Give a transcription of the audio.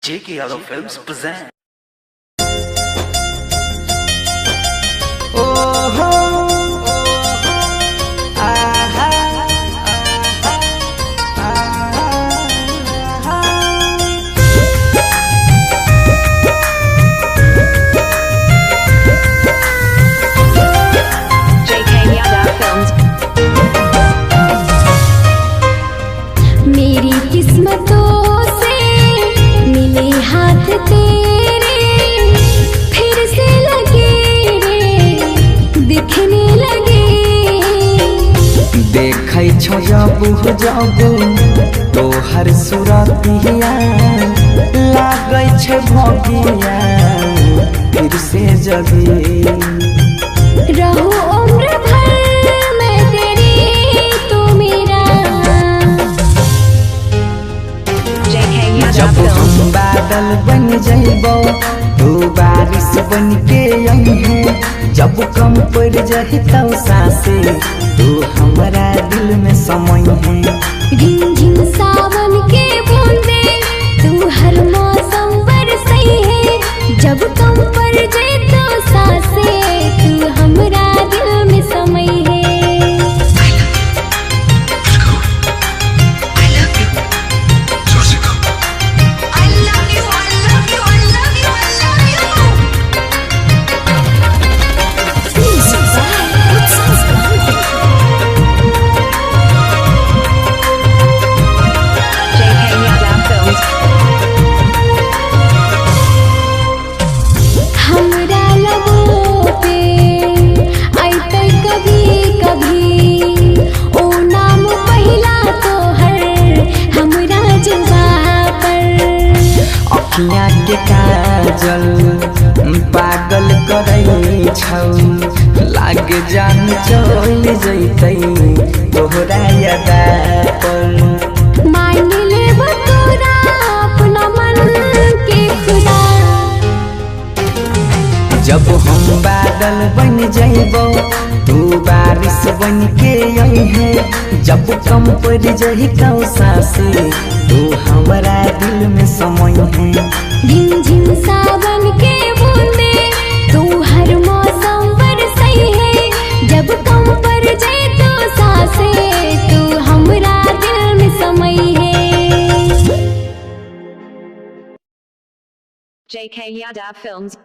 J.K. Yadav Films present. मेरी किस्मतों से मिले हाथ तेरे, फिर से लगे रे दिखने लगे। देखै छो जब तोहर सूरतिया लागै छै भगिया फिर से जगी। रहो उम्र भर मैं तेरी तू मेरा। जब हम बादल बन जइबो तू बारिश बन के अइहे। जब कम पड़ जाहि तब सासे तू हमरा दिल में समइहे। झिम सावन के बूंदे तू हर मौसम बरसई है। जब कम पड़ जाए तो सासे तू हमरा दिल में समई है। अखियाँ के काजल पागल करै छौ, लाग जान चल जैतै तोहरा यादा पर। मान लेबो तोरा अपना मन के खुदा। जब हम बादल बन जइबो तू बारिश बन के अइहे। जब कम पड़ जाहि तब सासे तू हमरा दिल में समइहे। झिम सावन के बूंदे तू हर मौसम बरसई है। जब कम पड़ जाए तो सासे तू हमरा दिल में समई है। J.K. Yadav Films